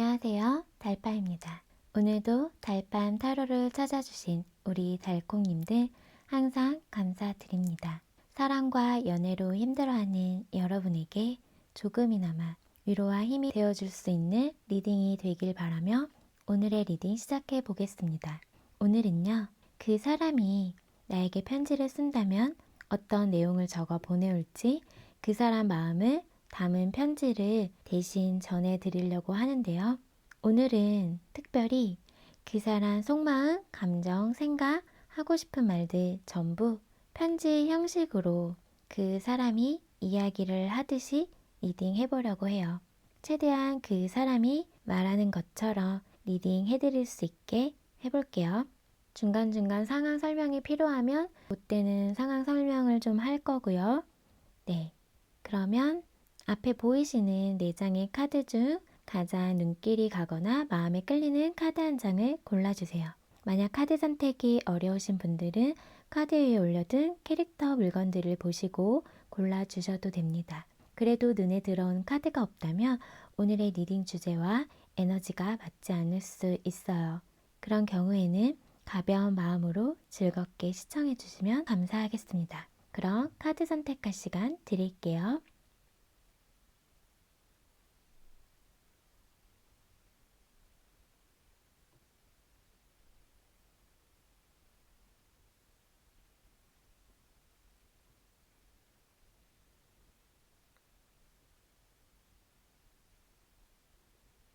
안녕하세요. 달빠입니다. 오늘도 달밤 타로를 찾아주신 우리 달콩님들 항상 감사드립니다. 사랑과 연애로 힘들어하는 여러분에게 조금이나마 위로와 힘이 되어줄 수 있는 리딩이 되길 바라며 오늘의 리딩 시작해 보겠습니다. 오늘은요, 그 사람이 나에게 편지를 쓴다면 어떤 내용을 적어 보내올지 그 사람 마음을 담은 편지를 대신 전해드리려고 하는데요. 오늘은 특별히 그 사람 속마음, 감정, 생각, 하고 싶은 말들 전부 편지 형식으로 그 사람이 이야기를 하듯이 리딩 해보려고 해요. 최대한 그 사람이 말하는 것처럼 리딩 해드릴 수 있게 해볼게요. 중간중간 상황 설명이 필요하면 그때는 상황 설명을 좀 할 거고요. 네, 그러면 앞에 보이시는 4장의 카드 중 가장 눈길이 가거나 마음에 끌리는 카드 한 장을 골라주세요. 만약 카드 선택이 어려우신 분들은 카드 위에 올려둔 캐릭터 물건들을 보시고 골라주셔도 됩니다. 그래도 눈에 들어온 카드가 없다면 오늘의 리딩 주제와 에너지가 맞지 않을 수 있어요. 그런 경우에는 가벼운 마음으로 즐겁게 시청해 주시면 감사하겠습니다. 그럼 카드 선택할 시간 드릴게요.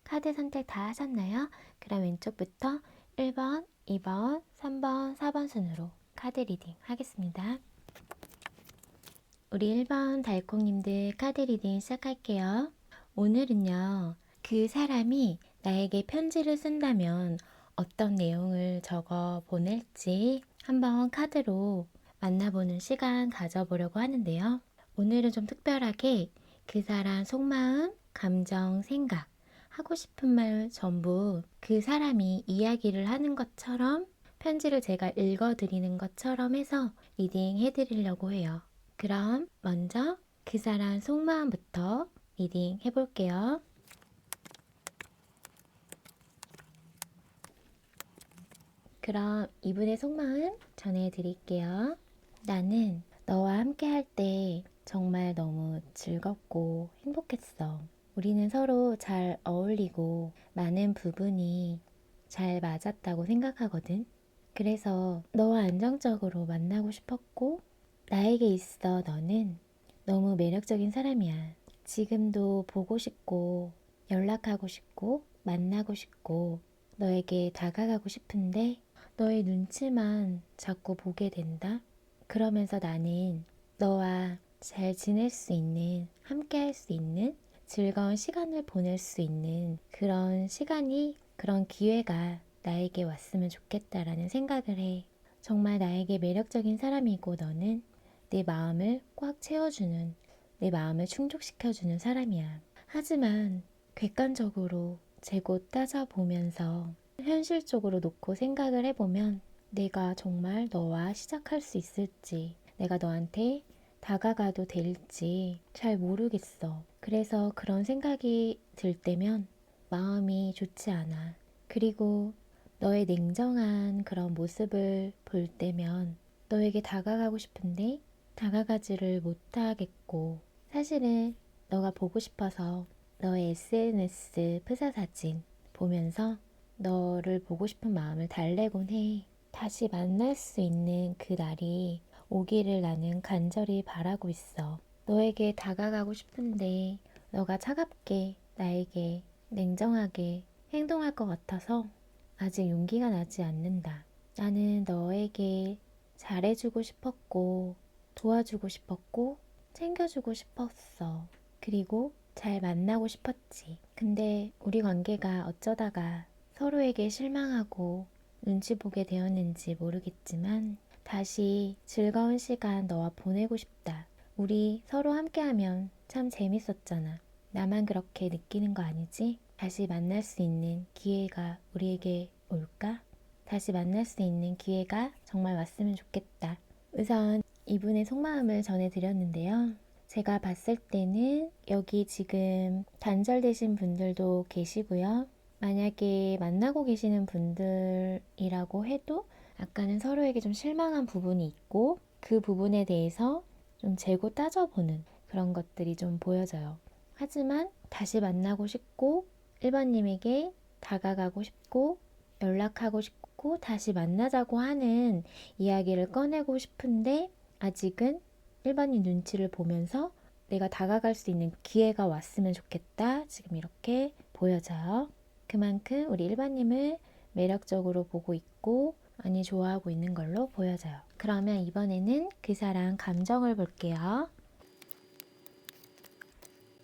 카드 선택 다 하셨나요? 그럼 왼쪽부터 1번, 2번, 3번, 4번 순으로 카드 리딩 하겠습니다. 우리 1번 달콩님들 카드 리딩 시작할게요. 오늘은요, 그 사람이 나에게 편지를 쓴다면 어떤 내용을 적어 보낼지 한번 카드로 만나보는 시간 가져보려고 하는데요. 오늘은 좀 특별하게 그 사람 속마음, 감정, 생각, 하고 싶은 말 전부 그 사람이 이야기를 하는 것처럼 편지를 제가 읽어드리는 것처럼 해서 리딩 해드리려고 해요. 그럼 먼저 그 사람 속마음부터 리딩 해볼게요. 그럼 이분의 속마음 전해드릴게요. 나는 너와 함께 할 때 정말 너무 즐겁고 행복했어. 우리는 서로 잘 어울리고 많은 부분이 잘 맞았다고 생각하거든. 그래서 너와 안정적으로 만나고 싶었고, 나에게 있어 너는 너무 매력적인 사람이야. 지금도 보고 싶고, 연락하고 싶고, 만나고 싶고, 너에게 다가가고 싶은데, 너의 눈치만 자꾸 보게 된다. 그러면서 나는 너와 잘 지낼 수 있는, 함께 할 수 있는, 즐거운 시간을 보낼 수 있는 그런 시간이, 그런 기회가 나에게 왔으면 좋겠다라는 생각을 해. 정말 나에게 매력적인 사람이고 너는 내 마음을 꽉 채워주는, 내 마음을 충족시켜주는 사람이야. 하지만 객관적으로 재고 따져보면서 현실적으로 놓고 생각을 해보면 내가 정말 너와 시작할 수 있을지, 내가 너한테 다가가도 될지 잘 모르겠어. 그래서 그런 생각이 들 때면 마음이 좋지 않아. 그리고 너의 냉정한 그런 모습을 볼 때면 너에게 다가가고 싶은데 다가가지를 못하겠고, 사실은 너가 보고 싶어서 너의 SNS 프사 사진 보면서 너를 보고 싶은 마음을 달래곤 해. 다시 만날 수 있는 그 날이 오기를 나는 간절히 바라고 있어. 너에게 다가가고 싶은데 너가 차갑게 나에게 냉정하게 행동할 것 같아서 아직 용기가 나지 않는다. 나는 너에게 잘해주고 싶었고, 도와주고 싶었고, 챙겨주고 싶었어. 그리고 잘 만나고 싶었지. 근데 우리 관계가 어쩌다가 서로에게 실망하고 눈치 보게 되었는지 모르겠지만 다시 즐거운 시간 너와 보내고 싶다. 우리 서로 함께하면 참 재밌었잖아. 나만 그렇게 느끼는 거 아니지? 다시 만날 수 있는 기회가 우리에게 올까? 다시 만날 수 있는 기회가 정말 왔으면 좋겠다. 우선 이분의 속마음을 전해드렸는데요. 제가 봤을 때는 여기 지금 단절되신 분들도 계시고요. 만약에 만나고 계시는 분들이라고 해도 약간은 서로에게 좀 실망한 부분이 있고 그 부분에 대해서 좀 재고 따져보는 그런 것들이 좀 보여져요. 하지만 다시 만나고 싶고 1번님에게 다가가고 싶고 연락하고 싶고 다시 만나자고 하는 이야기를 꺼내고 싶은데 아직은 1번님 눈치를 보면서 내가 다가갈 수 있는 기회가 왔으면 좋겠다. 지금 이렇게 보여져요. 그만큼 우리 1번님을 매력적으로 보고 있고 많이 좋아하고 있는 걸로 보여져요. 그러면 이번에는 그 사람 감정을 볼게요.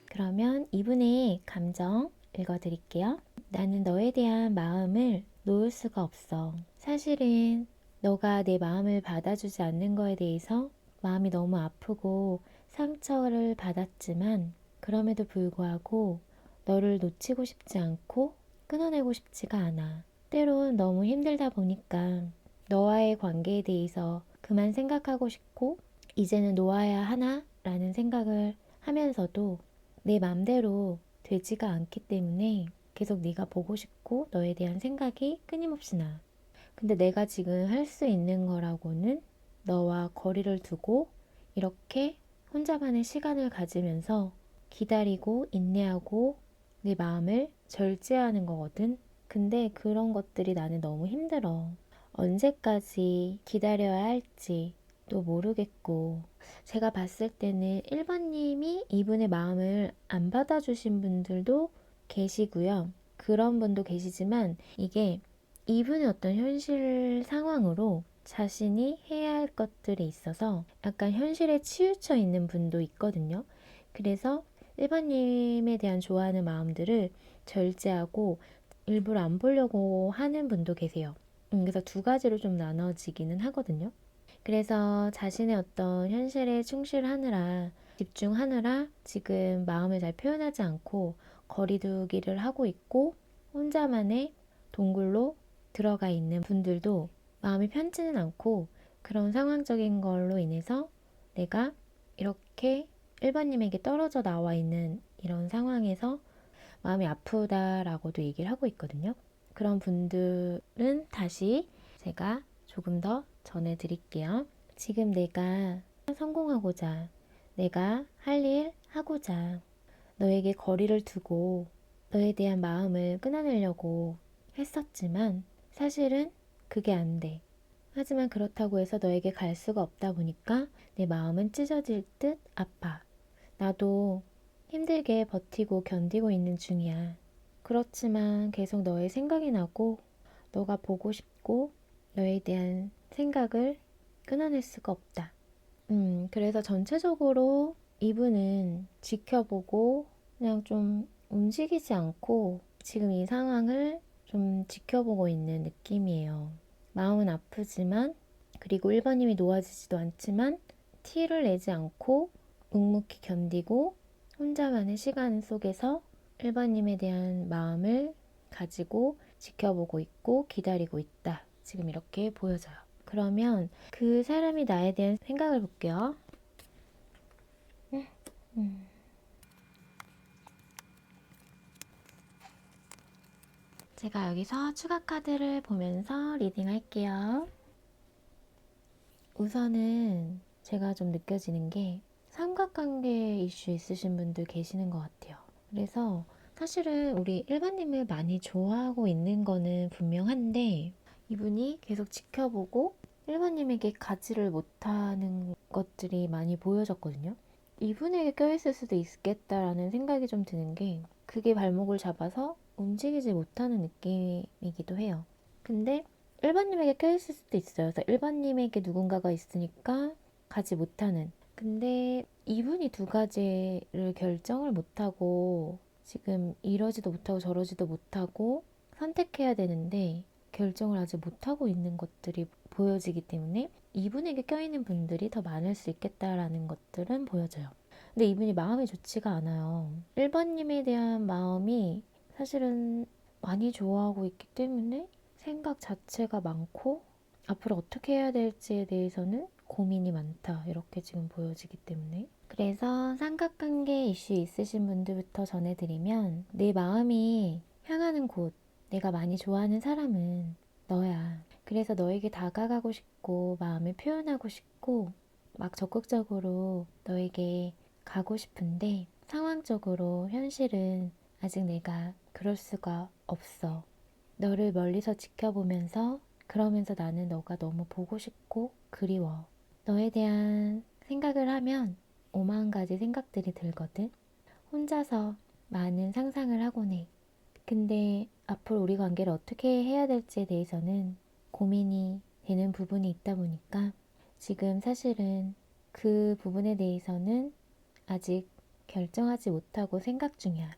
그러면 이분의 감정 읽어드릴게요. 나는 너에 대한 마음을 놓을 수가 없어. 사실은 너가 내 마음을 받아주지 않는 거에 대해서 마음이 너무 아프고 상처를 받았지만 그럼에도 불구하고 너를 놓치고 싶지 않고 끊어내고 싶지가 않아. 때론 너무 힘들다 보니까 너와의 관계에 대해서 그만 생각하고 싶고 이제는 놓아야 하나? 라는 생각을 하면서도 내 맘대로 되지가 않기 때문에 계속 네가 보고 싶고 너에 대한 생각이 끊임없이 나. 근데 내가 지금 할 수 있는 거라고는 너와 거리를 두고 이렇게 혼자만의 시간을 가지면서 기다리고 인내하고 내 마음을 절제하는 거거든. 근데 그런 것들이 나는 너무 힘들어. 언제까지 기다려야 할지 또 모르겠고 제가 봤을 때는 1번님이 이분의 마음을 안 받아주신 분들도 계시고요. 그런 분도 계시지만 이게 이분의 어떤 현실 상황으로 자신이 해야 할 것들이 있어서 약간 현실에 치우쳐 있는 분도 있거든요. 그래서 1번님에 대한 좋아하는 마음들을 절제하고 일부러 안 보려고 하는 분도 계세요. 그래서 두 가지로 좀 나눠지기는 하거든요. 그래서 자신의 어떤 현실에 충실하느라 집중하느라 지금 마음을 잘 표현하지 않고 거리두기를 하고 있고 혼자만의 동굴로 들어가 있는 분들도 마음이 편치는 않고 그런 상황적인 걸로 인해서 내가 이렇게 1번님에게 떨어져 나와 있는 이런 상황에서 마음이 아프다라고도 얘기를 하고 있거든요. 그런 분들은 다시 제가 조금 더 전해드릴게요. 지금 내가 성공하고자, 내가 할 일 하고자 너에게 거리를 두고 너에 대한 마음을 끊어내려고 했었지만 사실은 그게 안 돼. 하지만 그렇다고 해서 너에게 갈 수가 없다 보니까 내 마음은 찢어질 듯 아파. 나도 힘들게 버티고 견디고 있는 중이야. 그렇지만 계속 너의 생각이 나고 너가 보고 싶고 너에 대한 생각을 끊어낼 수가 없다. 그래서 전체적으로 이분은 지켜보고 그냥 좀 움직이지 않고 지금 이 상황을 좀 지켜보고 있는 느낌이에요. 마음은 아프지만 그리고 1번님이 놓아지지도 않지만 티를 내지 않고 묵묵히 견디고 혼자만의 시간 속에서 1번님에 대한 마음을 가지고 지켜보고 있고 기다리고 있다. 지금 이렇게 보여져요. 그러면 그 사람이 나에 대한 생각을 볼게요. 제가 여기서 추가 카드를 보면서 리딩할게요. 우선은 제가 좀 느껴지는 게 삼각관계 이슈 있으신 분들 계시는 것 같아요. 그래서 사실은 우리 1번님을 많이 좋아하고 있는 거는 분명한데 이분이 계속 지켜보고 1번님에게 가지를 못하는 것들이 많이 보여졌거든요. 이분에게 껴있을 수도 있겠다라는 생각이 좀 드는 게 그게 발목을 잡아서 움직이지 못하는 느낌이기도 해요. 근데 1번님에게 껴있을 수도 있어요. 그래서 1번님에게 누군가가 있으니까 가지 못하는. 근데 이분이 두 가지를 결정을 못하고 지금 이러지도 못하고 저러지도 못하고 선택해야 되는데 결정을 아직 못하고 있는 것들이 보여지기 때문에 이분에게 껴있는 분들이 더 많을 수 있겠다라는 것들은 보여져요. 근데 이분이 마음이 좋지가 않아요. 1번님에 대한 마음이 사실은 많이 좋아하고 있기 때문에 생각 자체가 많고 앞으로 어떻게 해야 될지에 대해서는 고민이 많다. 이렇게 지금 보여지기 때문에. 그래서 삼각관계 이슈 있으신 분들부터 전해드리면 내 마음이 향하는 곳, 내가 많이 좋아하는 사람은 너야. 그래서 너에게 다가가고 싶고 마음을 표현하고 싶고 막 적극적으로 너에게 가고 싶은데 상황적으로 현실은 아직 내가 그럴 수가 없어. 너를 멀리서 지켜보면서 그러면서 나는 너가 너무 보고 싶고 그리워. 너에 대한 생각을 하면 오만 가지 생각들이 들거든. 혼자서 많은 상상을 하곤 해. 근데 앞으로 우리 관계를 어떻게 해야 될지에 대해서는 고민이 되는 부분이 있다 보니까 지금 사실은 그 부분에 대해서는 아직 결정하지 못하고 생각 중이야.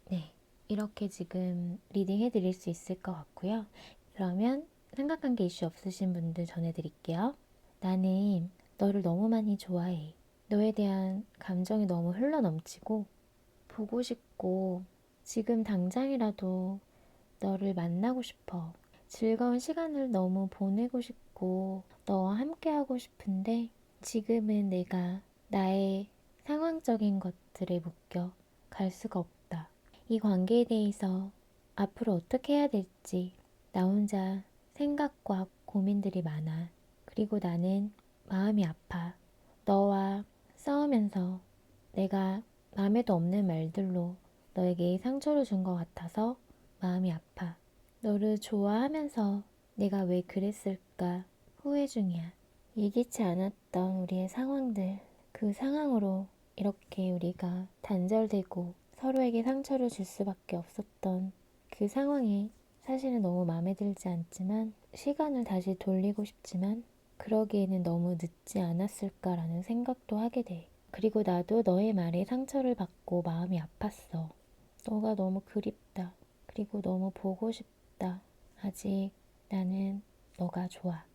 네. 이렇게 지금 리딩 해드릴 수 있을 것 같고요. 그러면 삼각관계 이슈 없으신 분들 전해드릴게요. 나는 너를 너무 많이 좋아해. 너에 대한 감정이 너무 흘러넘치고 보고 싶고 지금 당장이라도 너를 만나고 싶어. 즐거운 시간을 너무 보내고 싶고 너와 함께하고 싶은데 지금은 내가 나의 상황적인 것들에 묶여 갈 수가 없다. 이 관계에 대해서 앞으로 어떻게 해야 될지 나 혼자 생각과 고민들이 많아. 그리고 나는 마음이 아파. 너와 싸우면서 내가 마음에도 없는 말들로 너에게 상처를 준 것 같아서 마음이 아파. 너를 좋아하면서 내가 왜 그랬을까 후회 중이야. 예기치 않았던 우리의 상황들, 그 상황으로 이렇게 우리가 단절되고 서로에게 상처를 줄 수밖에 없었던 그 상황이 사실은 너무 마음에 들지 않지만 시간을 다시 돌리고 싶지만 그러기에는 너무 늦지 않았을까라는 생각도 하게 돼. 그리고 나도 너의 말에 상처를 받고 마음이 아팠어. 너가 너무 그립다. 그리고 너무 보고 싶다. 아직 나는 너가 좋아.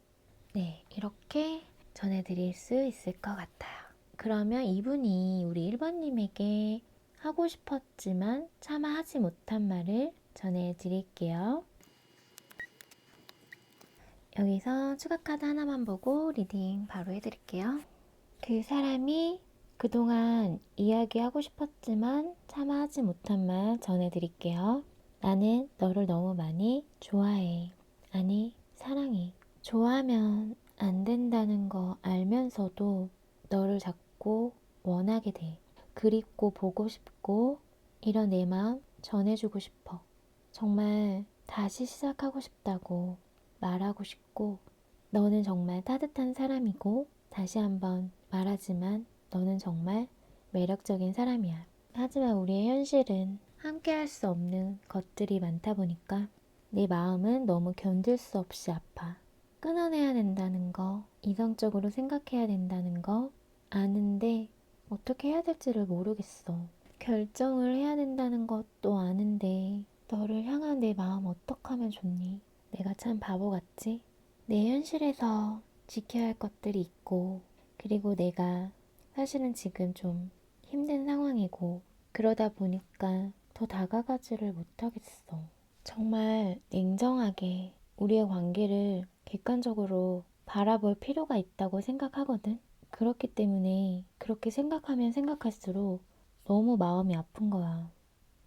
네, 이렇게 전해드릴 수 있을 것 같아요. 그러면 이분이 우리 1번님에게 하고 싶었지만 차마 하지 못한 말을 전해드릴게요. 여기서 추가 카드 하나만 보고 리딩 바로 해드릴게요. 그 사람이 그동안 이야기하고 싶었지만 차마 하지 못한 말 전해드릴게요. 나는 너를 너무 많이 좋아해. 아니, 사랑해. 좋아하면 안 된다는 거 알면서도 너를 자꾸 원하게 돼. 그립고 보고 싶고 이런 내 마음 전해주고 싶어. 정말 다시 시작하고 싶다고 말하고 싶고 너는 정말 따뜻한 사람이고 다시 한번 말하지만 너는 정말 매력적인 사람이야. 하지만 우리의 현실은 함께 할 수 없는 것들이 많다 보니까 내 마음은 너무 견딜 수 없이 아파. 끊어내야 된다는 거, 이성적으로 생각해야 된다는 거 아는데 어떻게 해야 될지를 모르겠어. 결정을 해야 된다는 것도 아는데 너를 향한 내 마음 어떡하면 좋니? 내가 참 바보 같지? 내 현실에서 지켜야 할 것들이 있고 그리고 내가 사실은 지금 좀 힘든 상황이고 그러다 보니까 더 다가가지를 못하겠어. 정말 냉정하게 우리의 관계를 객관적으로 바라볼 필요가 있다고 생각하거든. 그렇기 때문에 그렇게 생각하면 생각할수록 너무 마음이 아픈 거야.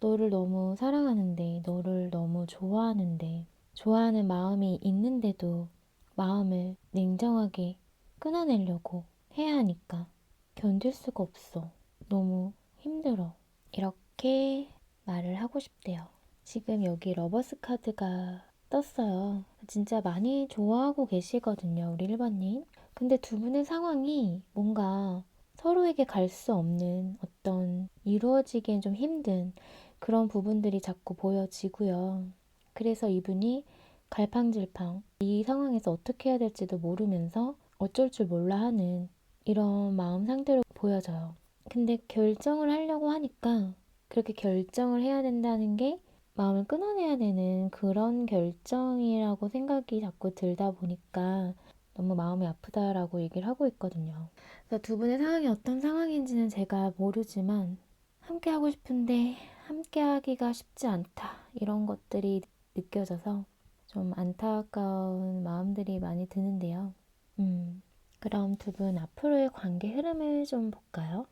너를 너무 사랑하는데, 너를 너무 좋아하는데, 좋아하는 마음이 있는데도 마음을 냉정하게 끊어내려고 해야 하니까 견딜 수가 없어. 너무 힘들어. 이렇게 말을 하고 싶대요. 지금 여기 러버스 카드가 떴어요. 진짜 많이 좋아하고 계시거든요, 우리 1번님. 근데 두 분의 상황이 뭔가 서로에게 갈 수 없는 어떤 이루어지기엔 좀 힘든 그런 부분들이 자꾸 보여지고요. 그래서 이분이 갈팡질팡 이 상황에서 어떻게 해야 될지도 모르면서 어쩔 줄 몰라 하는 이런 마음 상태로 보여져요. 근데 결정을 하려고 하니까 그렇게 결정을 해야 된다는 게 마음을 끊어내야 되는 그런 결정이라고 생각이 자꾸 들다 보니까 너무 마음이 아프다라고 얘기를 하고 있거든요. 그래서 두 분의 상황이 어떤 상황인지는 제가 모르지만 함께 하고 싶은데 함께 하기가 쉽지 않다. 이런 것들이 느껴져서 좀 안타까운 마음들이 많이 드는데요. 그럼 두 분 앞으로의 관계 흐름을 좀 볼까요?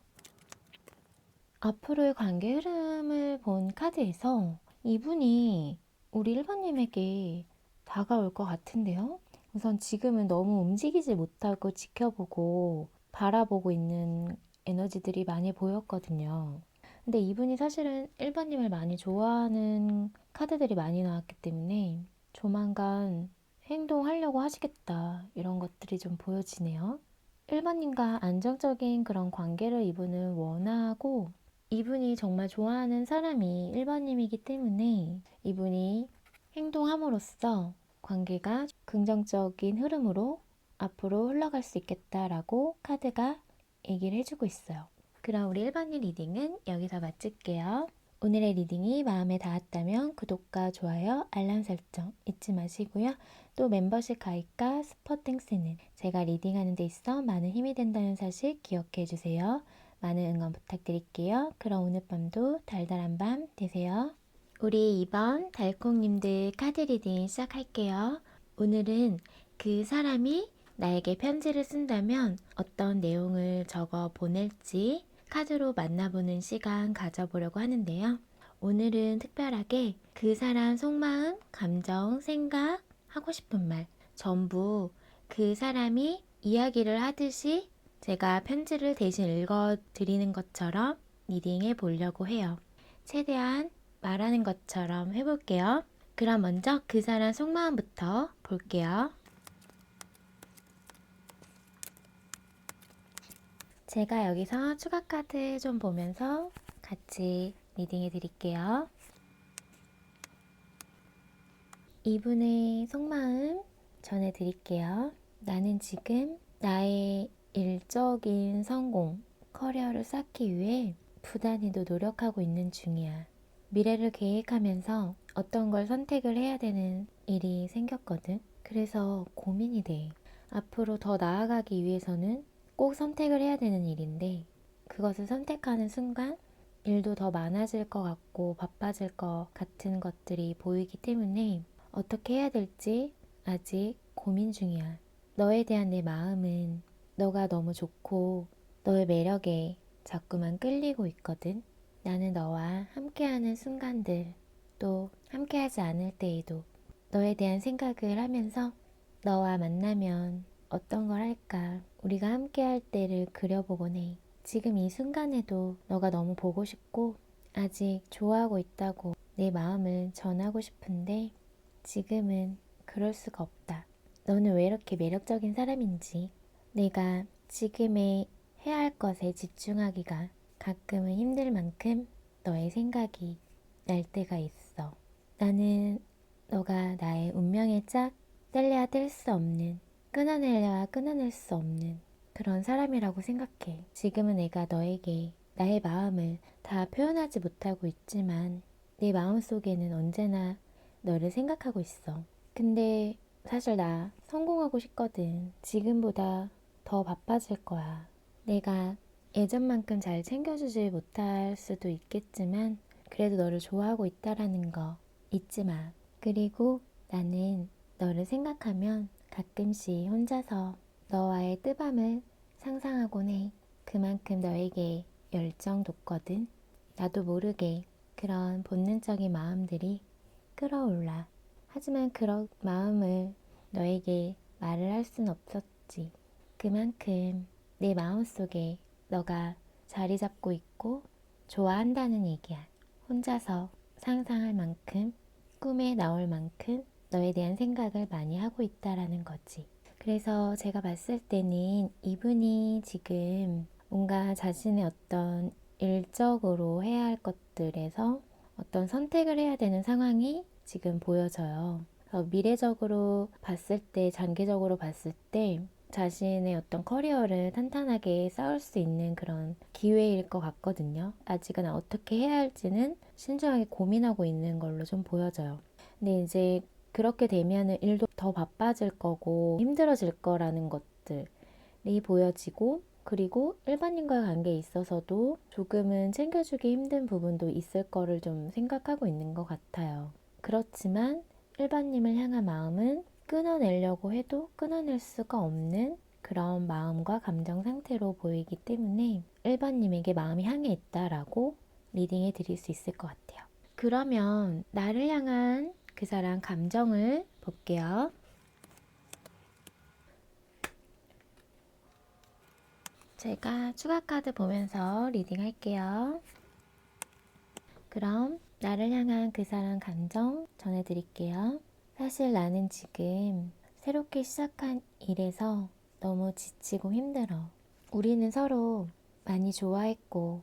앞으로의 관계 흐름을 본 카드에서 이분이 우리 1번님에게 다가올 것 같은데요. 우선 지금은 너무 움직이지 못하고 지켜보고 바라보고 있는 에너지들이 많이 보였거든요. 근데 이분이 사실은 1번님을 많이 좋아하는 카드들이 많이 나왔기 때문에 조만간 행동하려고 하시겠다, 이런 것들이 좀 보여지네요. 1번님과 안정적인 그런 관계를 이분은 원하고, 이분이 정말 좋아하는 사람이 1번님이기 때문에 이분이 행동함으로써 관계가 긍정적인 흐름으로 앞으로 흘러갈 수 있겠다라고 카드가 얘기를 해주고 있어요. 그럼 우리 1번님 리딩은 여기서 마칠게요. 오늘의 리딩이 마음에 닿았다면 구독과 좋아요, 알람 설정 잊지 마시고요. 또 멤버십 가입과 스포땡스는 제가 리딩하는 데 있어 많은 힘이 된다는 사실 기억해 주세요. 많은 응원 부탁드릴게요. 그럼 오늘 밤도 달달한 밤 되세요. 우리 이번 달콩님들 카드 리딩 시작할게요. 오늘은 그 사람이 나에게 편지를 쓴다면 어떤 내용을 적어 보낼지 카드로 만나보는 시간 가져보려고 하는데요. 오늘은 특별하게 그 사람 속마음, 감정, 생각, 하고 싶은 말 전부 그 사람이 이야기를 하듯이 제가 편지를 대신 읽어드리는 것처럼 리딩해 보려고 해요. 최대한 말하는 것처럼 해볼게요. 그럼 먼저 그 사람 속마음부터 볼게요. 제가 여기서 추가 카드 좀 보면서 같이 리딩해 드릴게요. 이분의 속마음 전해 드릴게요. 나는 지금 나의 일적인 성공, 커리어를 쌓기 위해 부단히도 노력하고 있는 중이야. 미래를 계획하면서 어떤 걸 선택을 해야 되는 일이 생겼거든. 그래서 고민이 돼. 앞으로 더 나아가기 위해서는 꼭 선택을 해야 되는 일인데, 그것을 선택하는 순간 일도 더 많아질 것 같고 바빠질 것 같은 것들이 보이기 때문에 어떻게 해야 될지 아직 고민 중이야. 너에 대한 내 마음은 너가 너무 좋고 너의 매력에 자꾸만 끌리고 있거든. 나는 너와 함께하는 순간들, 또 함께하지 않을 때에도 너에 대한 생각을 하면서 너와 만나면 어떤 걸 할까, 우리가 함께할 때를 그려보곤 해. 지금 이 순간에도 너가 너무 보고 싶고 아직 좋아하고 있다고 내 마음을 전하고 싶은데 지금은 그럴 수가 없다. 너는 왜 이렇게 매력적인 사람인지, 내가 지금의 해야 할 것에 집중하기가 가끔은 힘들 만큼 너의 생각이 날 때가 있어. 나는 너가 나의 운명의 짝, 뗄래야 뗄 수 없는, 끊어내려야 끊어낼 수 없는 그런 사람이라고 생각해. 지금은 내가 너에게 나의 마음을 다 표현하지 못하고 있지만 내 마음속에는 언제나 너를 생각하고 있어. 근데 사실 나 성공하고 싶거든. 지금보다 더 바빠질 거야. 내가 예전만큼 잘 챙겨주지 못할 수도 있겠지만 그래도 너를 좋아하고 있다라는 거 잊지 마. 그리고 나는 너를 생각하면 가끔씩 혼자서 너와의 뜨밤을 상상하곤 해. 그만큼 너에게 열정 돋거든. 나도 모르게 그런 본능적인 마음들이 끌어올라. 하지만 그런 마음을 너에게 말을 할 순 없었지. 그만큼 내 마음속에 너가 자리 잡고 있고 좋아한다는 얘기야. 혼자서 상상할 만큼, 꿈에 나올 만큼 너에 대한 생각을 많이 하고 있다라는 거지. 그래서 제가 봤을 때는 이분이 지금 뭔가 자신의 어떤 일적으로 해야 할 것들에서 어떤 선택을 해야 되는 상황이 지금 보여져요. 그래서 미래적으로 봤을 때, 장기적으로 봤을 때 자신의 어떤 커리어를 탄탄하게 쌓을 수 있는 그런 기회일 것 같거든요. 아직은 어떻게 해야 할지는 신중하게 고민하고 있는 걸로 좀 보여져요. 근데 이제 그렇게 되면은 일도 더 바빠질 거고 힘들어질 거라는 것들이 보여지고, 그리고 일반인과의 관계에 있어서도 조금은 챙겨주기 힘든 부분도 있을 거를 좀 생각하고 있는 것 같아요. 그렇지만 일반님을 향한 마음은 끊어내려고 해도 끊어낼 수가 없는 그런 마음과 감정 상태로 보이기 때문에 1번님에게 마음이 향해 있다라고 리딩해 드릴 수 있을 것 같아요. 그러면 나를 향한 그 사람 감정을 볼게요. 제가 추가 카드 보면서 리딩 할게요. 그럼 나를 향한 그 사람 감정 전해드릴게요. 사실 나는 지금 새롭게 시작한 일에서 너무 지치고 힘들어. 우리는 서로 많이 좋아했고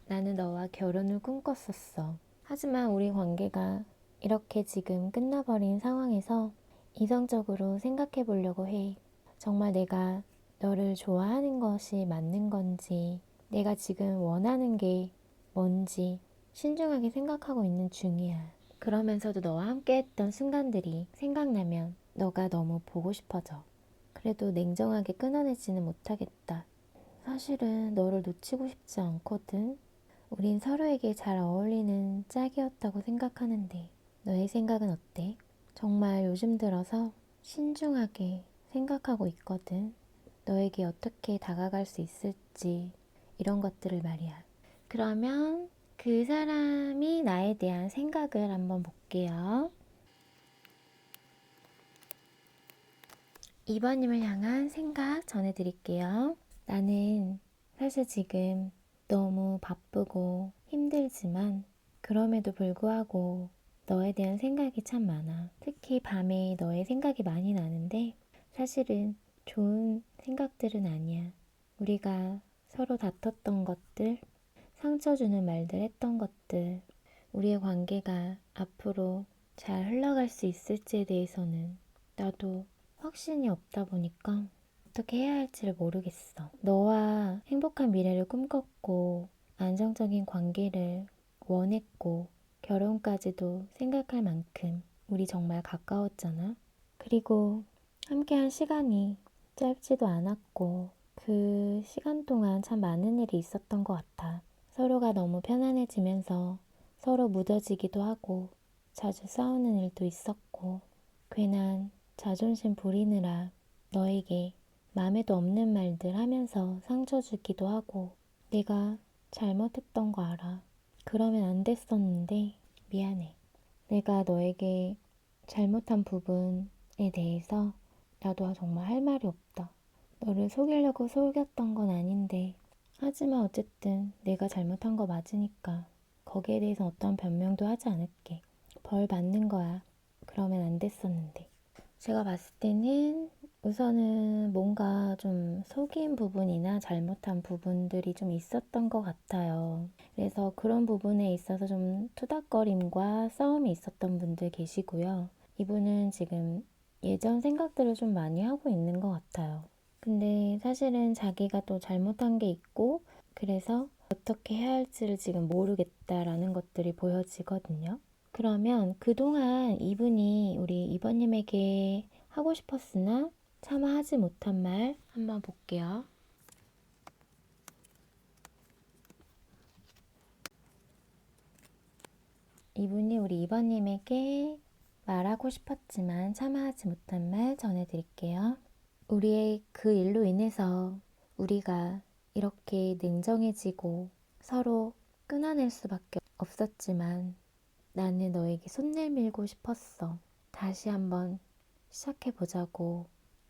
나는 너와 결혼을 꿈꿨었어. 하지만 우리 관계가 이렇게 지금 끝나버린 상황에서 이성적으로 생각해 보려고 해. 정말 내가 너를 좋아하는 것이 맞는 건지, 내가 지금 원하는 게 뭔지 신중하게 생각하고 있는 중이야. 그러면서도 너와 함께 했던 순간들이 생각나면 너가 너무 보고 싶어져. 그래도 냉정하게 끊어내지는 못하겠다. 사실은 너를 놓치고 싶지 않거든. 우린 서로에게 잘 어울리는 짝이었다고 생각하는데 너의 생각은 어때? 정말 요즘 들어서 신중하게 생각하고 있거든. 너에게 어떻게 다가갈 수 있을지 이런 것들을 말이야. 그러면 그 사람이 나에 대한 생각을 한번 볼게요. 2번님을 향한 생각 전해드릴게요. 나는 사실 지금 너무 바쁘고 힘들지만 그럼에도 불구하고 너에 대한 생각이 참 많아. 특히 밤에 너의 생각이 많이 나는데 사실은 좋은 생각들은 아니야. 우리가 서로 다퉜던 것들, 상처 주는 말들 했던 것들, 우리의 관계가 앞으로 잘 흘러갈 수 있을지에 대해서는 나도 확신이 없다 보니까 어떻게 해야 할지를 모르겠어. 너와 행복한 미래를 꿈꿨고 안정적인 관계를 원했고 결혼까지도 생각할 만큼 우리 정말 가까웠잖아. 그리고 함께한 시간이 짧지도 않았고 그 시간 동안 참 많은 일이 있었던 것 같아. 서로가 너무 편안해지면서 서로 무뎌지기도 하고 자주 싸우는 일도 있었고 괜한 자존심 부리느라 너에게 마음에도 없는 말들 하면서 상처 주기도 하고 내가 잘못했던 거 알아. 그러면 안 됐었는데 미안해. 내가 너에게 잘못한 부분에 대해서 나도 정말 할 말이 없다. 너를 속이려고 속였던 건 아닌데 하지만 어쨌든 내가 잘못한 거 맞으니까 거기에 대해서 어떤 변명도 하지 않을게. 벌 받는 거야. 그러면 안 됐었는데. 제가 봤을 때는 우선은 뭔가 좀 속인 부분이나 잘못한 부분들이 좀 있었던 것 같아요. 그래서 그런 부분에 있어서 좀 투닥거림과 싸움이 있었던 분들 계시고요. 이분은 지금 예전 생각들을 좀 많이 하고 있는 것 같아요. 근데 사실은 자기가 또 잘못한 게 있고 그래서 어떻게 해야 할지를 지금 모르겠다라는 것들이 보여지거든요. 그러면 그동안 이분이 우리 이번님에게 하고 싶었으나 차마 하지 못한 말 한번 볼게요. 이분이 우리 이번님에게 말하고 싶었지만 차마 하지 못한 말 전해드릴게요. 우리의 그 일로 인해서 우리가 이렇게 냉정해지고 서로 끊어낼 수밖에 없었지만 나는 너에게 손 내밀고 싶었어. 다시 한번 시작해보자고.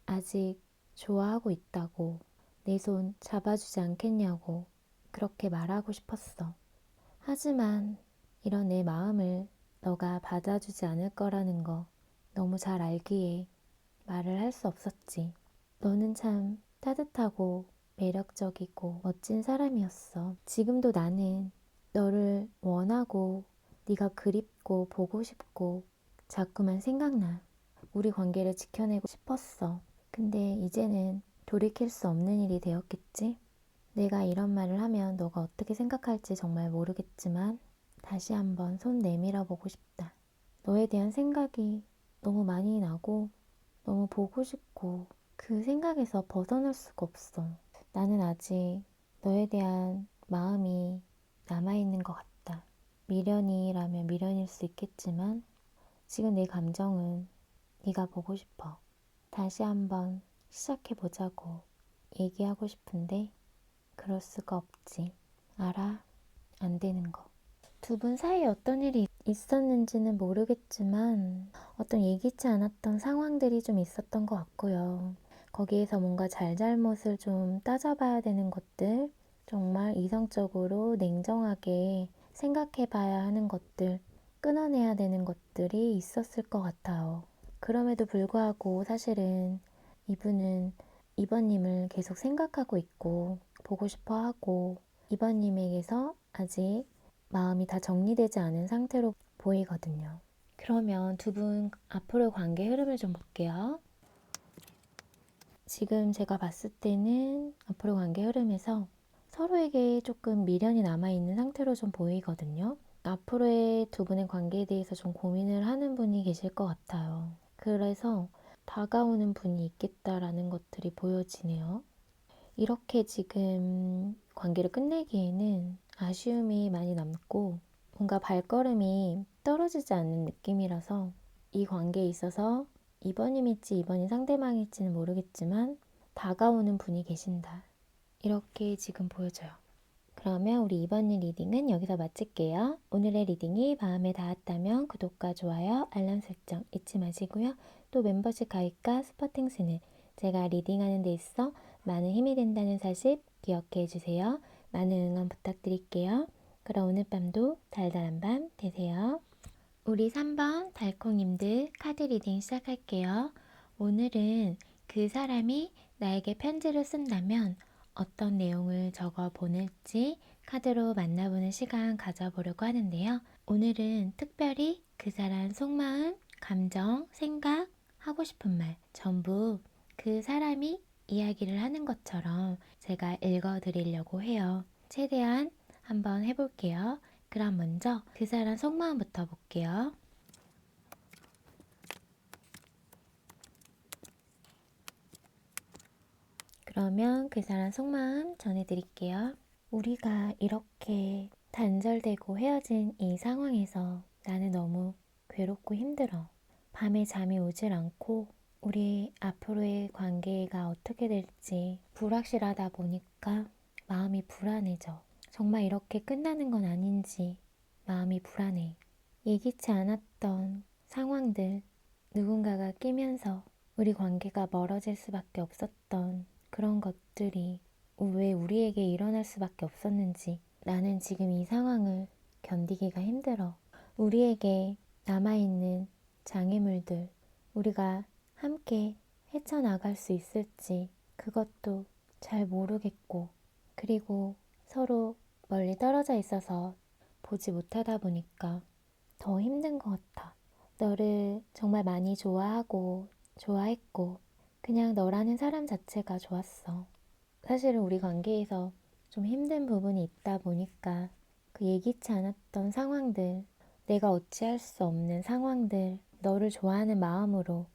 아직 좋아하고 있다고. 내 손 잡아주지 않겠냐고. 그렇게 말하고 싶었어. 하지만 이런 내 마음을 너가 받아주지 않을 거라는 거 너무 잘 알기에 말을 할 수 없었지. 너는 참 따뜻하고 매력적이고 멋진 사람이었어. 지금도 나는 너를 원하고 네가 그립고 보고 싶고 자꾸만 생각나. 우리 관계를 지켜내고 싶었어. 근데 이제는 돌이킬 수 없는 일이 되었겠지? 내가 이런 말을 하면 너가 어떻게 생각할지 정말 모르겠지만 다시 한번 손 내밀어 보고 싶다. 너에 대한 생각이 너무 많이 나고 너무 보고 싶고 그 생각에서 벗어날 수가 없어. 나는 아직 너에 대한 마음이 남아있는 것 같다. 미련이라면 미련일 수 있겠지만 지금 내 감정은 네가 보고 싶어. 다시 한번 시작해보자고. 얘기하고 싶은데 그럴 수가 없지. 알아? 안 되는 거. 두 분 사이에 어떤 일이 있었는지는 모르겠지만 어떤 예기치 않았던 상황들이 좀 있었던 것 같고요. 거기에서 뭔가 잘잘못을 좀 따져봐야 되는 것들, 정말 이성적으로 냉정하게 생각해봐야 하는 것들, 끊어내야 되는 것들이 있었을 것 같아요. 그럼에도 불구하고 사실은 이분은 이번님을 계속 생각하고 있고 보고 싶어 하고 이번님에게서 아직 마음이 다 정리되지 않은 상태로 보이거든요. 그러면 두 분 앞으로 관계 흐름을 좀 볼게요. 지금 제가 봤을 때는 앞으로 관계 흐름에서 서로에게 조금 미련이 남아있는 상태로 좀 보이거든요. 앞으로의 두 분의 관계에 대해서 좀 고민을 하는 분이 계실 것 같아요. 그래서 다가오는 분이 있겠다라는 것들이 보여지네요. 이렇게 지금 관계를 끝내기에는 아쉬움이 많이 남고 뭔가 발걸음이 떨어지지 않는 느낌이라서 이 관계에 있어서 이번임일지 이번이 상대방일지는 모르겠지만 다가오는 분이 계신다. 이렇게 지금 보여져요. 그러면 우리 이번일 리딩은 여기서 마칠게요. 오늘의 리딩이 마음에 닿았다면 구독과 좋아요, 알람 설정 잊지 마시고요. 또 멤버십 가입과 스퍼팅스는 제가 리딩하는 데 있어 많은 힘이 된다는 사실 기억해 주세요. 많은 응원 부탁드릴게요. 그럼 오늘 밤도 달달한 밤 되세요. 우리 3번 달콩님들 카드 리딩 시작할게요. 오늘은 그 사람이 나에게 편지를 쓴다면 어떤 내용을 적어 보낼지 카드로 만나보는 시간 가져보려고 하는데요. 오늘은 특별히 그 사람 속마음, 감정, 생각, 하고 싶은 말 전부 그 사람이 이야기를 하는 것처럼 제가 읽어드리려고 해요. 최대한 한번 해볼게요. 그럼 먼저 그 사람 속마음부터 볼게요. 그러면 그 사람 속마음 전해드릴게요. 우리가 이렇게 단절되고 헤어진 이 상황에서 나는 너무 괴롭고 힘들어. 밤에 잠이 오질 않고 우리 앞으로의 관계가 어떻게 될지 불확실하다 보니까 마음이 불안해져. 정말 이렇게 끝나는 건 아닌지 마음이 불안해. 예기치 않았던 상황들, 누군가가 끼면서 우리 관계가 멀어질 수밖에 없었던 그런 것들이 왜 우리에게 일어날 수밖에 없었는지 나는 지금 이 상황을 견디기가 힘들어. 우리에게 남아있는 장애물들, 우리가 함께 헤쳐나갈 수 있을지 그것도 잘 모르겠고, 그리고 서로 멀리 떨어져 있어서 보지 못하다 보니까 더 힘든 것 같아. 너를 정말 많이 좋아하고 좋아했고 그냥 너라는 사람 자체가 좋았어. 사실은 우리 관계에서 좀 힘든 부분이 있다 보니까 그 예기치 않았던 상황들, 내가 어찌할 수 없는 상황들, 너를 좋아하는 마음으로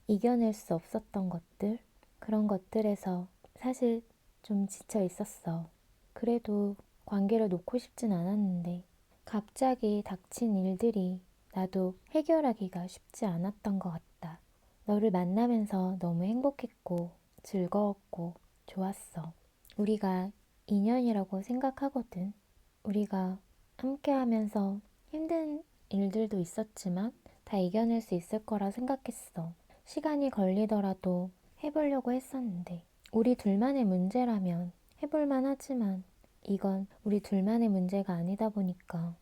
이겨낼 수 없었던 것들, 그런 것들에서 사실 좀 지쳐 있었어. 그래도 관계를 놓고 싶진 않았는데 갑자기 닥친 일들이 나도 해결하기가 쉽지 않았던 것 같다. 너를 만나면서 너무 행복했고 즐거웠고 좋았어. 우리가 인연이라고 생각하거든. 우리가 함께 하면서 힘든 일들도 있었지만 다 이겨낼 수 있을 거라 생각했어. 시간이 걸리더라도 해보려고 했었는데 우리 둘만의 문제라면 해볼만 하지만 이건 우리 둘만의 문제가 아니다 보니까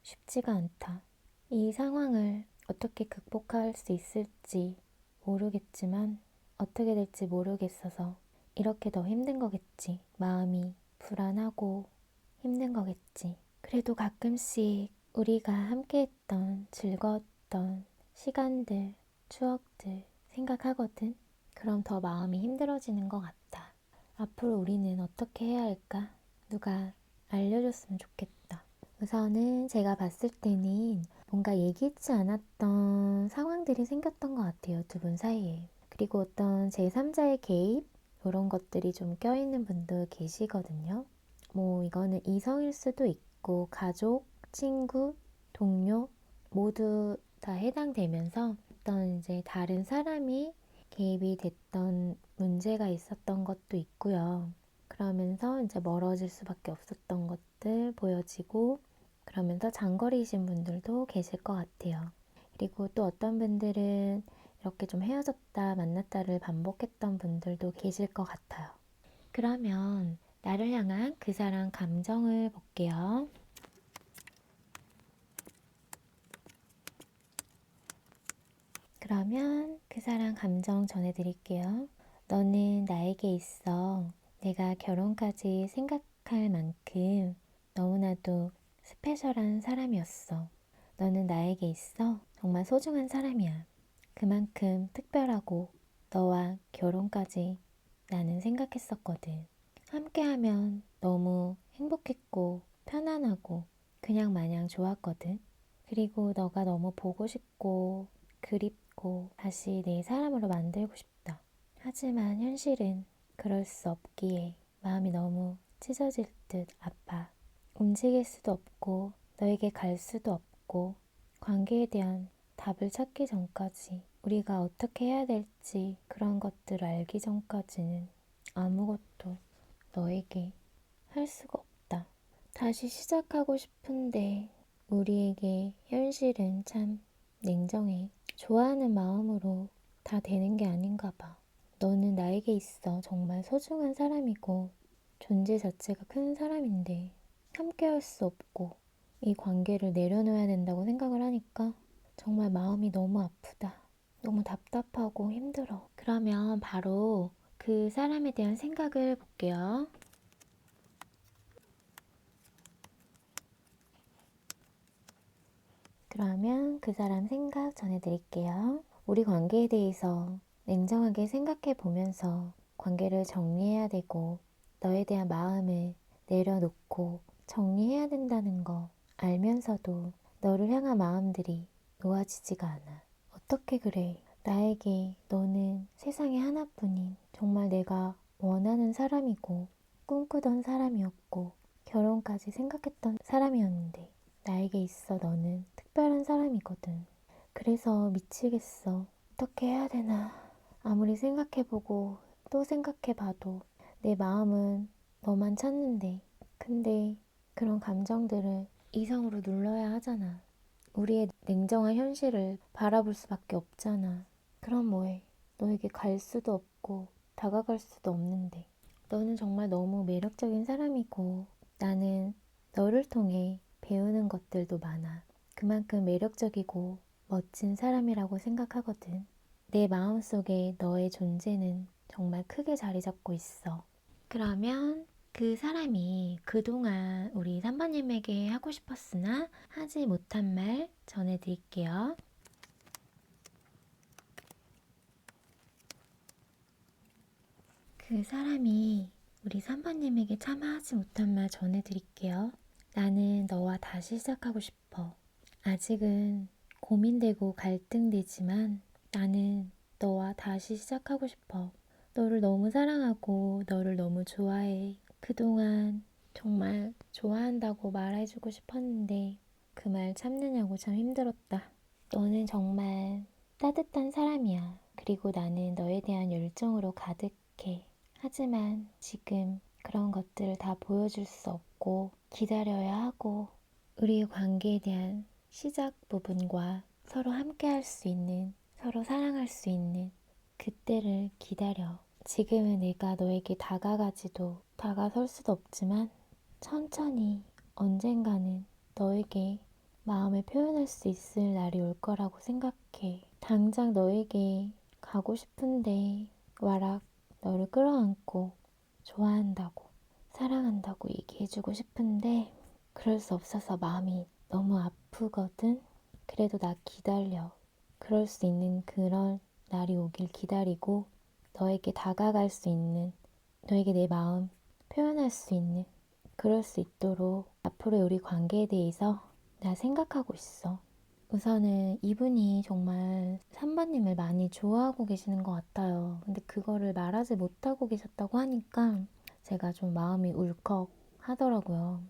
쉽지가 않다. 이 상황을 어떻게 극복할 수 있을지 모르겠지만 어떻게 될지 모르겠어서 이렇게 더 힘든 거겠지. 마음이 불안하고 힘든 거겠지. 그래도 가끔씩 우리가 함께했던 즐거웠던 시간들, 추억들 생각하거든. 그럼 더 마음이 힘들어지는 것 같아. 앞으로 우리는 어떻게 해야 할까? 누가 알려줬으면 좋겠다. 우선은 제가 봤을 때는 뭔가 예기치 않았던 상황들이 생겼던 것 같아요. 두 분 사이에. 그리고 어떤 제3자의 개입? 이런 것들이 좀 껴있는 분도 계시거든요. 뭐 이거는 이성일 수도 있고 가족, 친구, 동료 모두 다 해당되면서 어떤 이제 다른 사람이 개입이 됐던 문제가 있었던 것도 있고요. 그러면서 이제 멀어질 수밖에 없었던 것들 보여지고, 그러면서 장거리이신 분들도 계실 것 같아요. 그리고 또 어떤 분들은 이렇게 좀 헤어졌다 만났다를 반복했던 분들도 계실 것 같아요. 그러면 나를 향한 그 사람 감정을 볼게요. 그러면 그 사람 감정 전해드릴게요. 너는 나에게 있어 내가 결혼까지 생각할 만큼 너무나도 스페셜한 사람이었어. 너는 나에게 있어 정말 소중한 사람이야. 그만큼 특별하고 너와 결혼까지 나는 생각했었거든. 함께하면 너무 행복했고 편안하고 그냥 마냥 좋았거든. 그리고 너가 너무 보고 싶고 그립고 다시 내 사람으로 만들고 싶다. 하지만 현실은 그럴 수 없기에 마음이 너무 찢어질 듯 아파. 움직일 수도 없고 너에게 갈 수도 없고 관계에 대한 답을 찾기 전까지 우리가 어떻게 해야 될지 그런 것들을 알기 전까지는 아무것도 너에게 할 수가 없다. 다시 시작하고 싶은데 우리에게 현실은 참 냉정해. 좋아하는 마음으로 다 되는 게 아닌가 봐. 너는 나에게 있어 정말 소중한 사람이고 존재 자체가 큰 사람인데 함께 할 수 없고 이 관계를 내려놓아야 된다고 생각을 하니까 정말 마음이 너무 아프다. 너무 답답하고 힘들어. 그러면 바로 그 사람에 대한 생각을 볼게요. 그러면 그 사람 생각 전해드릴게요. 우리 관계에 대해서 냉정하게 생각해 보면서 관계를 정리해야 되고 너에 대한 마음을 내려놓고 정리해야 된다는 거 알면서도 너를 향한 마음들이 놓아지지가 않아. 어떻게 그래? 나에게 너는 세상에 하나뿐인 정말 내가 원하는 사람이고 꿈꾸던 사람이었고 결혼까지 생각했던 사람이었는데 나에게 있어 너는 특별한 사람이거든. 그래서 미치겠어. 어떻게 해야 되나. 아무리 생각해보고 또 생각해봐도 내 마음은 너만 찾는데. 근데 그런 감정들을 이성으로 눌러야 하잖아. 우리의 냉정한 현실을 바라볼 수밖에 없잖아. 그럼 뭐해? 너에게 갈 수도 없고 다가갈 수도 없는데. 너는 정말 너무 매력적인 사람이고 나는 너를 통해 배우는 것들도 많아. 그만큼 매력적이고 멋진 사람이라고 생각하거든. 내 마음속에 너의 존재는 정말 크게 자리 잡고 있어. 그러면 그 사람이 그동안 우리 3번님에게 하고 싶었으나 하지 못한 말 전해드릴게요. 그 사람이 우리 3번님에게 차마 하지 못한 말 전해드릴게요. 나는 너와 다시 시작하고 싶어. 아직은 고민되고 갈등되지만 나는 너와 다시 시작하고 싶어. 너를 너무 사랑하고 너를 너무 좋아해. 그동안 정말 좋아한다고 말해주고 싶었는데 그 말 참느냐고 참 힘들었다. 너는 정말 따뜻한 사람이야. 그리고 나는 너에 대한 열정으로 가득해. 하지만 지금 그런 것들을 다 보여줄 수 없고 기다려야 하고 우리의 관계에 대한 시작 부분과 서로 함께 할 수 있는, 서로 사랑할 수 있는 그때를 기다려. 지금은 내가 너에게 다가가지도 다가설 수도 없지만 천천히 언젠가는 너에게 마음을 표현할 수 있을 날이 올 거라고 생각해. 당장 너에게 가고 싶은데 와락 너를 끌어안고 좋아한다고, 사랑한다고 얘기해주고 싶은데 그럴 수 없어서 마음이 너무 아프거든. 그래도 나 기다려. 그럴 수 있는 그런 날이 오길 기다리고 너에게 다가갈 수 있는, 너에게 내 마음 표현할 수 있는 그럴 수 있도록 앞으로의 우리 관계에 대해서 나 생각하고 있어. 우선은 이분이 정말 3번님을 많이 좋아하고 계시는 것 같아요. 근데 그거를 말하지 못하고 계셨다고 하니까 제가 좀 마음이 울컥 하더라고요.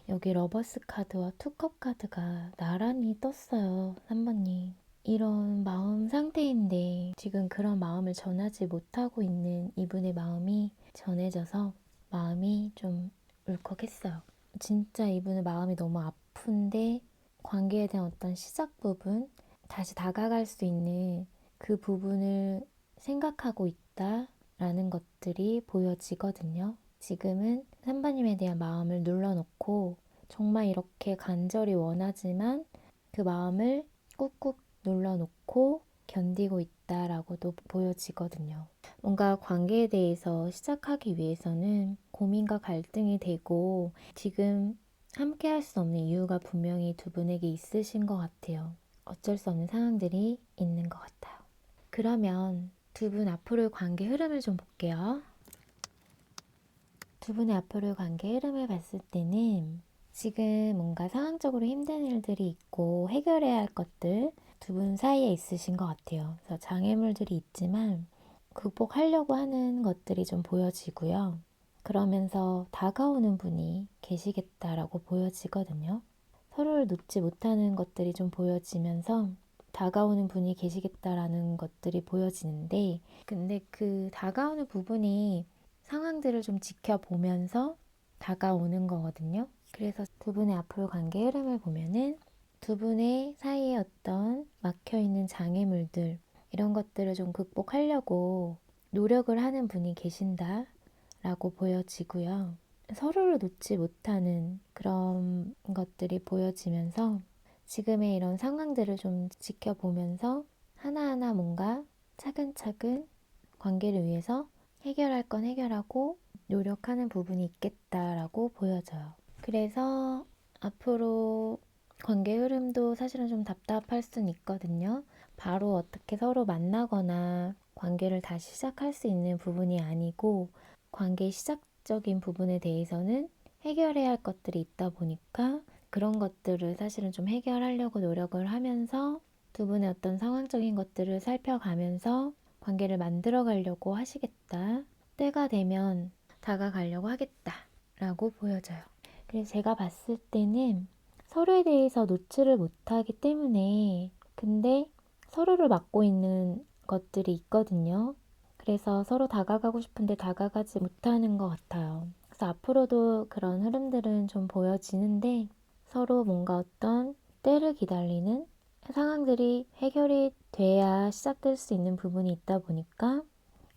여기 러버스 카드와 투컵 카드가 나란히 떴어요. 3번님. 이런 마음 상태인데 지금 그런 마음을 전하지 못하고 있는 이분의 마음이 전해져서 마음이 좀 울컥했어요. 진짜 이분의 마음이 너무 아픈데 관계에 대한 어떤 시작 부분, 다시 다가갈 수 있는 그 부분을 생각하고 있다라는 것들이 보여지거든요. 지금은 산바님에 대한 마음을 눌러놓고 정말 이렇게 간절히 원하지만 그 마음을 꾹꾹 눌러놓고 견디고 있다라고도 보여지거든요. 뭔가 관계에 대해서 시작하기 위해서는 고민과 갈등이 되고 지금 함께 할 수 없는 이유가 분명히 두 분에게 있으신 것 같아요. 어쩔 수 없는 상황들이 있는 것 같아요. 그러면 두 분 앞으로의 관계 흐름을 좀 볼게요. 두 분의 앞으로의 관계 흐름을 봤을 때는 지금 뭔가 상황적으로 힘든 일들이 있고 해결해야 할 것들 두 분 사이에 있으신 것 같아요. 그래서 장애물들이 있지만 극복하려고 하는 것들이 좀 보여지고요. 그러면서 다가오는 분이 계시겠다라고 보여지거든요. 서로를 놓지 못하는 것들이 좀 보여지면서 다가오는 분이 계시겠다라는 것들이 보여지는데 근데 그 다가오는 부분이 상황들을 좀 지켜보면서 다가오는 거거든요. 그래서 두 분의 앞으로 관계 흐름을 보면은 두 분의 사이에 어떤 막혀있는 장애물들 이런 것들을 좀 극복하려고 노력을 하는 분이 계신다라고 보여지고요. 서로를 놓지 못하는 그런 것들이 보여지면서 지금의 이런 상황들을 좀 지켜보면서 하나하나 뭔가 차근차근 관계를 위해서 해결할 건 해결하고 노력하는 부분이 있겠다라고 보여져요. 그래서 앞으로 관계 흐름도 사실은 좀 답답할 순 있거든요. 바로 어떻게 서로 만나거나 관계를 다시 시작할 수 있는 부분이 아니고 관계 시작적인 부분에 대해서는 해결해야 할 것들이 있다 보니까 그런 것들을 사실은 좀 해결하려고 노력을 하면서 두 분의 어떤 상황적인 것들을 살펴가면서 관계를 만들어 가려고 하시겠다. 때가 되면 다가가려고 하겠다. 라고 보여져요. 그래서 제가 봤을 때는 서로에 대해서 노출을 못하기 때문에 근데 서로를 맡고 있는 것들이 있거든요. 그래서 서로 다가가고 싶은데 다가가지 못하는 것 같아요. 그래서 앞으로도 그런 흐름들은 좀 보여지는데 서로 뭔가 어떤 때를 기다리는 상황들이 해결이 돼야 시작될 수 있는 부분이 있다 보니까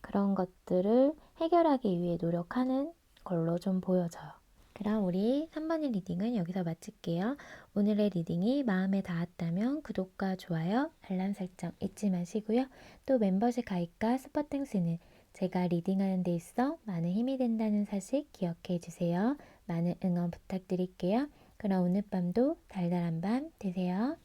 그런 것들을 해결하기 위해 노력하는 걸로 좀 보여져요. 그럼 우리 3번의 리딩은 여기서 마칠게요. 오늘의 리딩이 마음에 닿았다면 구독과 좋아요, 알람 설정 잊지 마시고요. 또 멤버십 가입과 스포땡스는 제가 리딩하는 데 있어 많은 힘이 된다는 사실 기억해 주세요. 많은 응원 부탁드릴게요. 그럼 오늘 밤도 달달한 밤 되세요.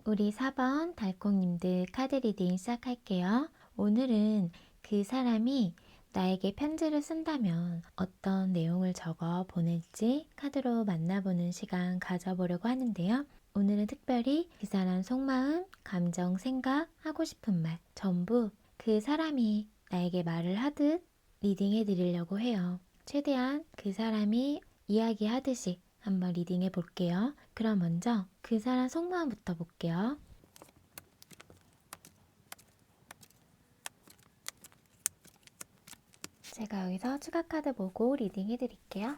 우리 4번 달콩님들 카드 리딩 시작할게요. 오늘은 그 사람이 나에게 편지를 쓴다면 어떤 내용을 적어 보낼지 카드로 만나보는 시간 가져보려고 하는데요. 오늘은 특별히 그 사람 속마음, 감정, 생각, 하고 싶은 말 전부 그 사람이 나에게 말을 하듯 리딩해 드리려고 해요. 최대한 그 사람이 이야기하듯이 한번 리딩해 볼게요. 그럼 먼저 그 사람 속마음부터 볼게요. 제가 여기서 추가 카드 보고 리딩 해드릴게요.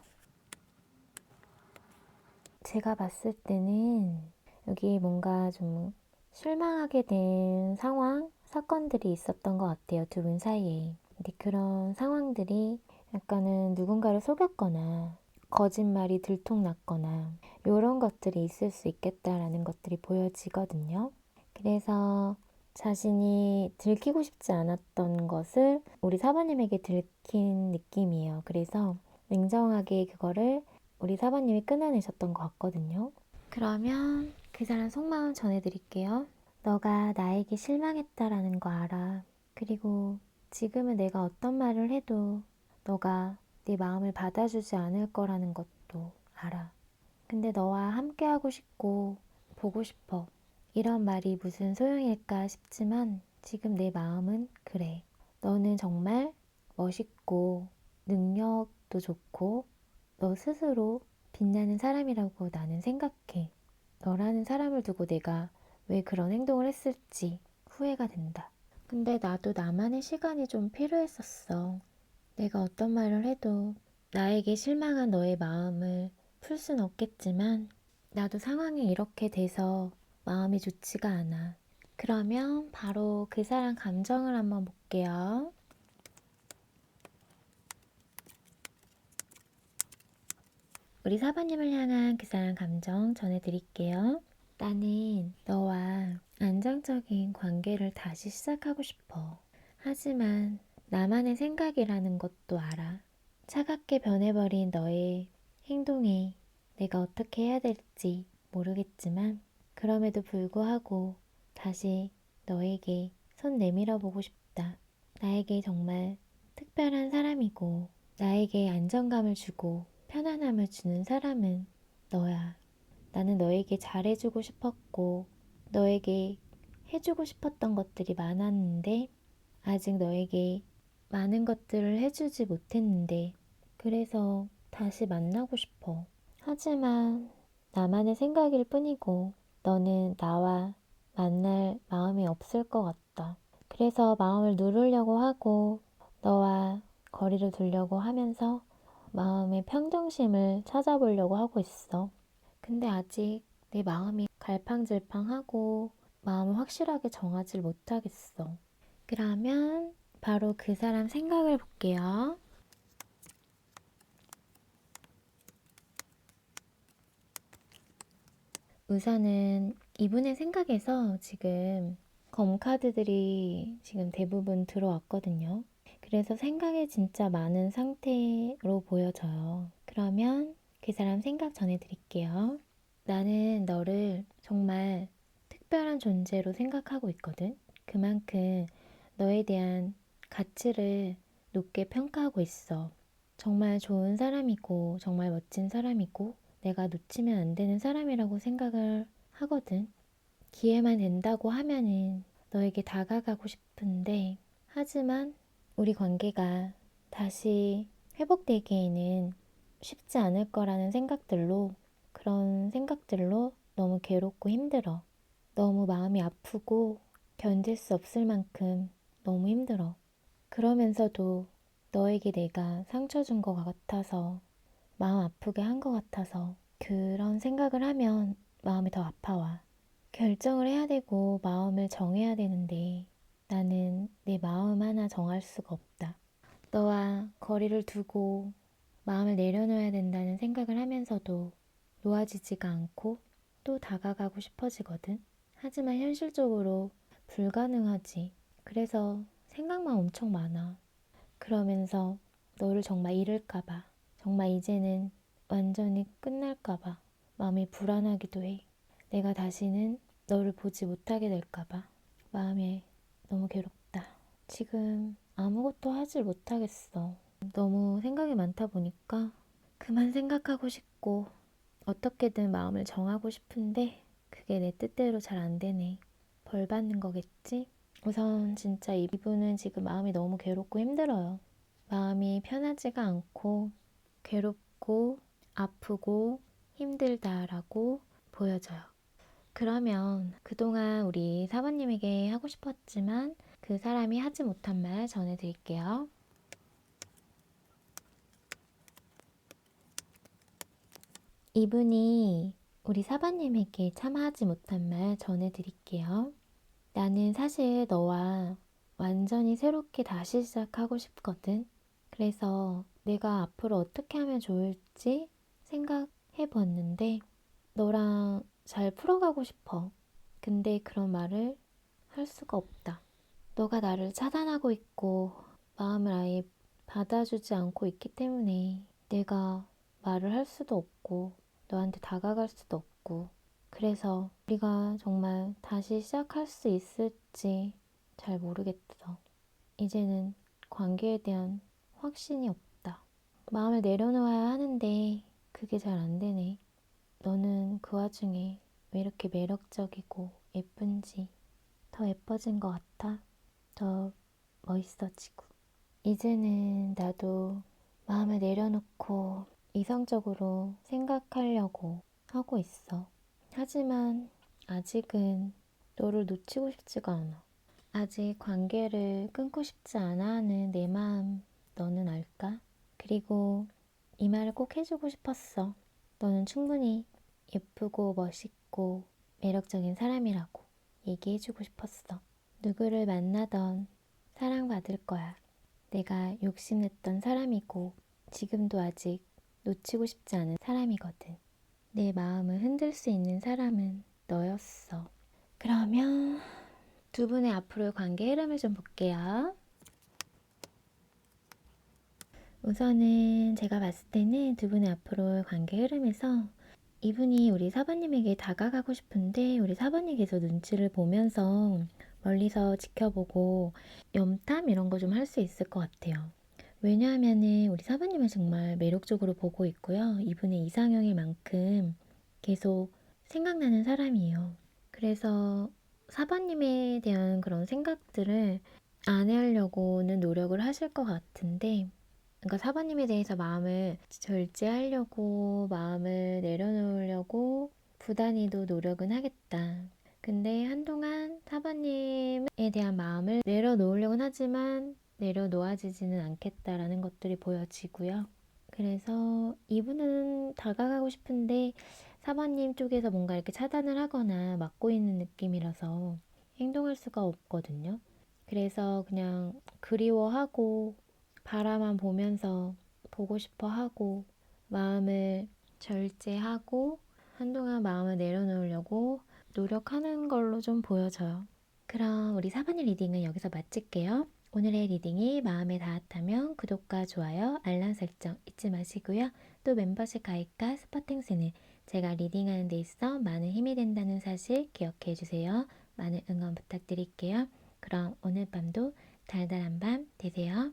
제가 봤을 때는 여기 뭔가 좀 실망하게 된 상황, 사건들이 있었던 것 같아요. 두 분 사이에. 근데 그런 상황들이 약간은 누군가를 속였거나 거짓말이 들통났거나 이런 것들이 있을 수 있겠다라는 것들이 보여지거든요. 그래서 자신이 들키고 싶지 않았던 것을 우리 사모님에게 들킨 느낌이에요. 그래서 냉정하게 그거를 우리 사모님이 끊어내셨던 것 같거든요. 그러면 그 사람 속마음 전해드릴게요. 너가 나에게 실망했다라는 거 알아. 그리고 지금은 내가 어떤 말을 해도 너가 네 마음을 받아주지 않을 거라는 것도 알아. 근데 너와 함께하고 싶고 보고 싶어. 이런 말이 무슨 소용일까 싶지만 지금 내 마음은 그래. 너는 정말 멋있고 능력도 좋고 너 스스로 빛나는 사람이라고 나는 생각해. 너라는 사람을 두고 내가 왜 그런 행동을 했을지 후회가 된다. 근데 나도 나만의 시간이 좀 필요했었어. 내가 어떤 말을 해도 나에게 실망한 너의 마음을 풀 순 없겠지만 나도 상황이 이렇게 돼서 마음이 좋지가 않아. 그러면 바로 그 사람 감정을 한번 볼게요. 우리 사바님을 향한 그 사람 감정 전해드릴게요. 나는 너와 안정적인 관계를 다시 시작하고 싶어. 하지만 나만의 생각이라는 것도 알아. 차갑게 변해버린 너의 행동에 내가 어떻게 해야 될지 모르겠지만 그럼에도 불구하고 다시 너에게 손 내밀어 보고 싶다. 나에게 정말 특별한 사람이고 나에게 안정감을 주고 편안함을 주는 사람은 너야. 나는 너에게 잘해주고 싶었고 너에게 해주고 싶었던 것들이 많았는데 아직 너에게 많은 것들을 해주지 못했는데 그래서 다시 만나고 싶어. 하지만 나만의 생각일 뿐이고 너는 나와 만날 마음이 없을 것 같다. 그래서 마음을 누르려고 하고 너와 거리를 두려고 하면서 마음의 평정심을 찾아보려고 하고 있어. 근데 아직 내 마음이 갈팡질팡하고 마음을 확실하게 정하지 못하겠어. 그러면 바로 그 사람 생각을 볼게요. 우선은 이분의 생각에서 지금 검카드들이 지금 대부분 들어왔거든요. 그래서 생각이 진짜 많은 상태로 보여져요. 그러면 그 사람 생각 전해드릴게요. 나는 너를 정말 특별한 존재로 생각하고 있거든. 그만큼 너에 대한 가치를 높게 평가하고 있어. 정말 좋은 사람이고, 정말 멋진 사람이고, 내가 놓치면 안 되는 사람이라고 생각을 하거든. 기회만 된다고 하면은 너에게 다가가고 싶은데, 하지만 우리 관계가 다시 회복되기에는 쉽지 않을 거라는 생각들로, 그런 생각들로 너무 괴롭고 힘들어. 너무 마음이 아프고 견딜 수 없을 만큼 너무 힘들어. 그러면서도 너에게 내가 상처 준 것 같아서, 마음 아프게 한 것 같아서 그런 생각을 하면 마음이 더 아파와. 결정을 해야 되고 마음을 정해야 되는데 나는 내 마음 하나 정할 수가 없다. 너와 거리를 두고 마음을 내려놓아야 된다는 생각을 하면서도 놓아지지가 않고 또 다가가고 싶어지거든. 하지만 현실적으로 불가능하지. 그래서 생각만 엄청 많아. 그러면서 너를 정말 잃을까봐, 정말 이제는 완전히 끝날까봐 마음이 불안하기도 해. 내가 다시는 너를 보지 못하게 될까봐 마음이 너무 괴롭다. 지금 아무것도 하질 못하겠어. 너무 생각이 많다 보니까 그만 생각하고 싶고 어떻게든 마음을 정하고 싶은데 그게 내 뜻대로 잘 안 되네. 벌 받는 거겠지? 우선 진짜 이분은 지금 마음이 너무 괴롭고 힘들어요. 마음이 편하지가 않고 괴롭고 아프고 힘들다라고 보여져요. 그러면 그동안 우리 사모님에게 하고 싶었지만 그 사람이 하지 못한 말 전해드릴게요. 이분이 우리 사바님에게 참 하지 못한 말 전해드릴게요. 나는 사실 너와 완전히 새롭게 다시 시작하고 싶거든. 그래서 내가 앞으로 어떻게 하면 좋을지 생각해 봤는데 너랑 잘 풀어가고 싶어. 근데 그런 말을 할 수가 없다. 너가 나를 차단하고 있고 마음을 아예 받아주지 않고 있기 때문에 내가 말을 할 수도 없고 너한테 다가갈 수도 없고 그래서 우리가 정말 다시 시작할 수 있을지 잘 모르겠어. 이제는 관계에 대한 확신이 없다. 마음을 내려놓아야 하는데 그게 잘 안 되네. 너는 그 와중에 왜 이렇게 매력적이고 예쁜지 더 예뻐진 것 같아. 더 멋있어지고. 이제는 나도 마음을 내려놓고 이성적으로 생각하려고 하고 있어. 하지만 아직은 너를 놓치고 싶지가 않아. 아직 관계를 끊고 싶지 않아 하는 내 마음 너는 알까? 그리고 이 말을 꼭 해주고 싶었어. 너는 충분히 예쁘고 멋있고 매력적인 사람이라고 얘기해주고 싶었어. 누구를 만나던 사랑받을 거야. 내가 욕심냈던 사람이고 지금도 아직 놓치고 싶지 않은 사람이거든. 내 마음을 흔들 수 있는 사람은 너였어. 그러면 두 분의 앞으로의 관계 흐름을 좀 볼게요. 우선은 제가 봤을 때는 두 분의 앞으로의 관계 흐름에서 이분이 우리 사부님에게 다가가고 싶은데 우리 사부님께서 눈치를 보면서 멀리서 지켜보고 염탐 이런 거 좀 할 수 있을 것 같아요. 왜냐하면은 우리 사부님은 정말 매력적으로 보고 있고요. 이분의 이상형일 만큼 계속 생각나는 사람이에요. 그래서 사부님에 대한 그런 생각들을 안 해하려고는 노력을 하실 것 같은데, 그러니까 사부님에 대해서 마음을 절제하려고, 마음을 내려놓으려고 부단히도 노력은 하겠다. 근데 한동안 사부님에 대한 마음을 내려놓으려고는 하지만 내려놓아지지는 않겠다라는 것들이 보여지고요. 그래서 이분은 다가가고 싶은데 사부님 쪽에서 뭔가 이렇게 차단을 하거나 막고 있는 느낌이라서 행동할 수가 없거든요. 그래서 그냥 그리워하고 바라만 보면서 보고 싶어 하고 마음을 절제하고 한동안 마음을 내려놓으려고 노력하는 걸로 좀 보여져요. 그럼 우리 사번님 리딩은 여기서 마칠게요. 오늘의 리딩이 마음에 닿았다면 구독과 좋아요, 알람 설정 잊지 마시고요. 또 멤버십 가입과 스팟행스는 제가 리딩하는 데 있어 많은 힘이 된다는 사실 기억해 주세요. 많은 응원 부탁드릴게요. 그럼 오늘 밤도 달달한 밤 되세요.